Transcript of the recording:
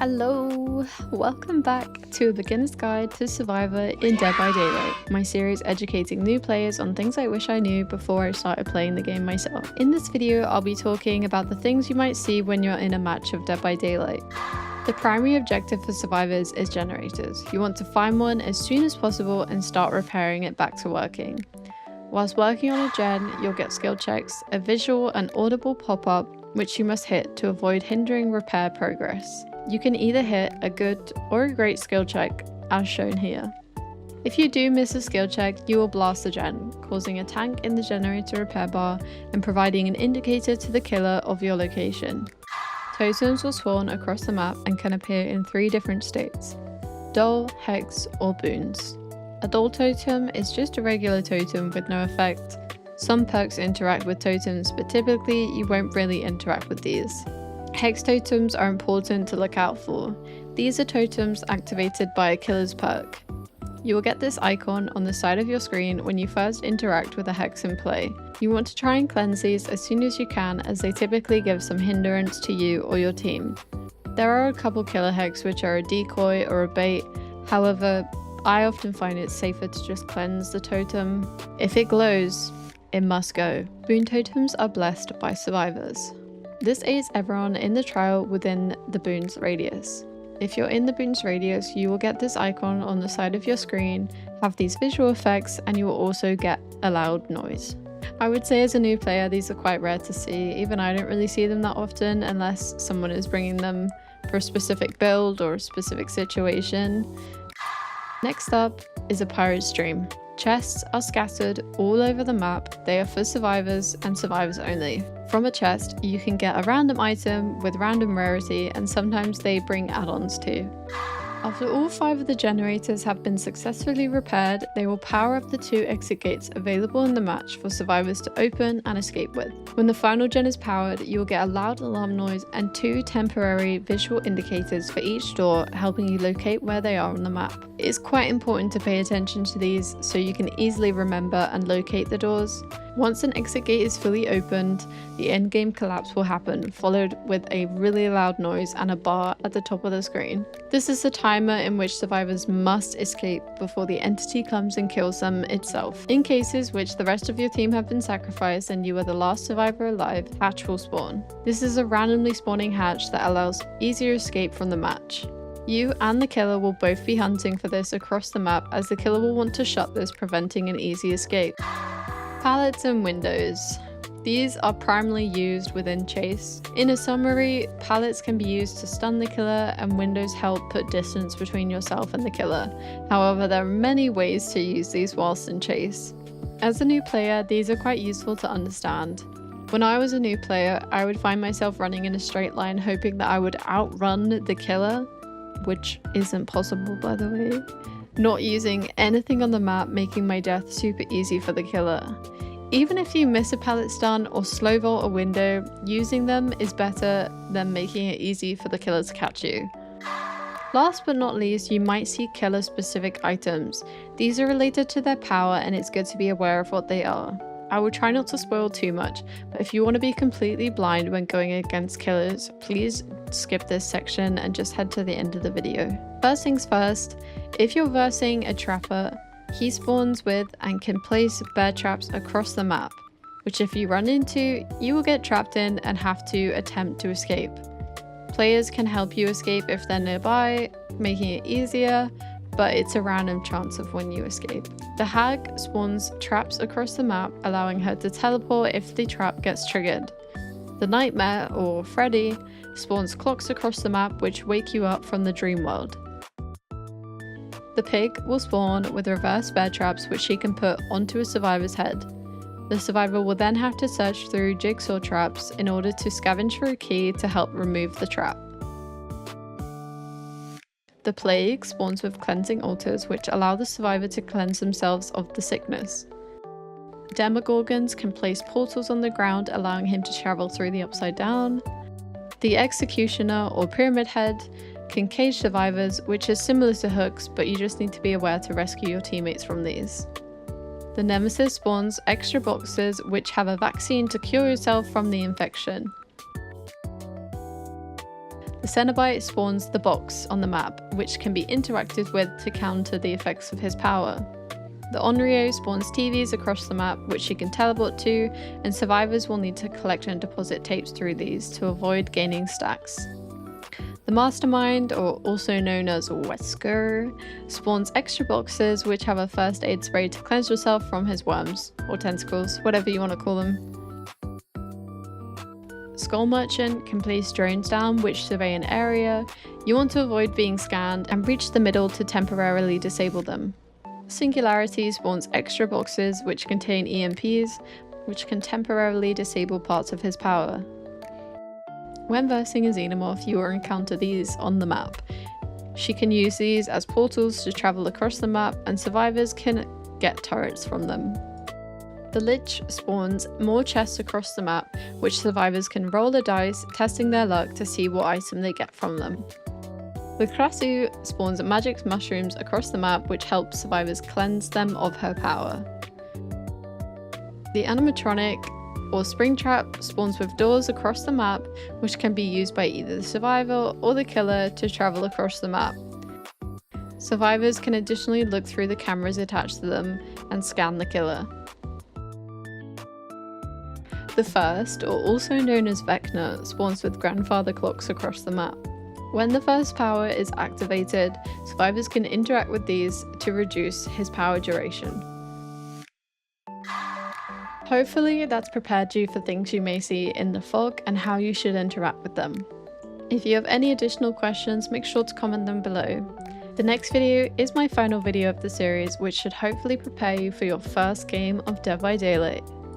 Hello! Welcome back to a beginner's guide to Survivor in Dead by Daylight, my series educating new players on things I wish I knew before I started playing the game myself. In this video, I'll be talking about the things you might see when you're in a match of Dead by Daylight. The primary objective for survivors is generators. You want to find one as soon as possible and start repairing it back to working. Whilst working on a gen, you'll get skill checks, a visual and audible pop-up which you must hit to avoid hindering repair progress. You can either hit a good or a great skill check, as shown here. If you do miss a skill check, you will blast the gen, causing a tank in the generator repair bar and providing an indicator to the killer of your location. Totems will spawn across the map and can appear in 3 different states: dull, hex, or boons. A dull totem is just a regular totem with no effect. Some perks interact with totems, but typically you won't really interact with these. Hex totems are important to look out for. These are totems activated by a killer's perk. You will get this icon on the side of your screen when you first interact with a hex in play. You want to try and cleanse these as soon as you can, as they typically give some hindrance to you or your team. There are a couple killer hex which are a decoy or a bait, however, I often find it safer to just cleanse the totem. If it glows, it must go. Boon totems are blessed by survivors. This aids everyone in the trial within the boon's radius. If you're in the boon's radius, you will get this icon on the side of your screen, have these visual effects, and you will also get a loud noise. I would say as a new player, these are quite rare to see. Even I don't really see them that often unless someone is bringing them for a specific build or a specific situation. Next up is a pirate stream. Chests are scattered all over the map. They are for survivors and survivors only. From a chest, you can get a random item with random rarity, and sometimes they bring add-ons too. After all 5 of the generators have been successfully repaired, they will power up the 2 exit gates available in the match for survivors to open and escape with. When the final gen is powered, you will get a loud alarm noise and 2 temporary visual indicators for each door, helping you locate where they are on the map. It is quite important to pay attention to these so you can easily remember and locate the doors. Once an exit gate is fully opened, the endgame collapse will happen, followed with a really loud noise and a bar at the top of the screen. This is the timer in which survivors must escape before the entity comes and kills them itself. In cases which the rest of your team have been sacrificed and you are the last survivor alive, hatch will spawn. This is a randomly spawning hatch that allows easier escape from the match. You and the killer will both be hunting for this across the map, as the killer will want to shut this, preventing an easy escape. Pallets and windows. These are primarily used within chase. In a summary, pallets can be used to stun the killer and windows help put distance between yourself and the killer. However, there are many ways to use these whilst in chase. As a new player, these are quite useful to understand. When I was a new player, I would find myself running in a straight line hoping that I would outrun the killer, which isn't possible by the way. Not using anything on the map, making my death super easy for the killer. Even if you miss a pallet stun or slow vault a window, using them is better than making it easy for the killer to catch you. Last but not least, you might see killer specific items. These are related to their power and it's good to be aware of what they are. I will try not to spoil too much, but if you want to be completely blind when going against killers, please skip this section and just head to the end of the video. First things first, if you're versing a trapper, he spawns with and can place bear traps across the map, which if you run into, you will get trapped in and have to attempt to escape. Players can help you escape if they're nearby, making it easier, but it's a random chance of when you escape. The hag spawns traps across the map, allowing her to teleport if the trap gets triggered. The nightmare, or Freddy, spawns clocks across the map which wake you up from the dream world. The pig will spawn with reverse bear traps which she can put onto a survivor's head. The survivor will then have to search through jigsaw traps in order to scavenge for a key to help remove the trap. The plague spawns with cleansing altars which allow the survivor to cleanse themselves of the sickness. Demogorgons can place portals on the ground, allowing him to travel through the upside down. The executioner or pyramid head can cage survivors, which is similar to hooks, but you just need to be aware to rescue your teammates from these. The nemesis spawns extra boxes which have a vaccine to cure yourself from the infection. The Cenobite spawns the box on the map, which can be interacted with to counter the effects of his power. The Onryo spawns TVs across the map, which she can teleport to, and survivors will need to collect and deposit tapes through these to avoid gaining stacks. The Mastermind, or also known as Wesker, spawns extra boxes which have a first aid spray to cleanse yourself from his worms, or tentacles, whatever you want to call them. Skull Merchant can place drones down which survey an area. You want to avoid being scanned and reach the middle to temporarily disable them. Singularity spawns extra boxes which contain EMPs, which can temporarily disable parts of his power. When versing a Xenomorph, you will encounter these on the map. She can use these as portals to travel across the map, and survivors can get turrets from them. The Lich spawns more chests across the map, which survivors can roll the dice, testing their luck to see what item they get from them. The Krasu spawns magic mushrooms across the map, which helps survivors cleanse them of her power. The Animatronic, or Springtrap, spawns with doors across the map, which can be used by either the survivor or the killer to travel across the map. Survivors can additionally look through the cameras attached to them and scan the killer. The First, or also known as Vecna, spawns with grandfather clocks across the map. When the first power is activated, survivors can interact with these to reduce his power duration. Hopefully that's prepared you for things you may see in the fog and how you should interact with them. If you have any additional questions, make sure to comment them below. The next video is my final video of the series, which should hopefully prepare you for your first game of Dead by Daylight.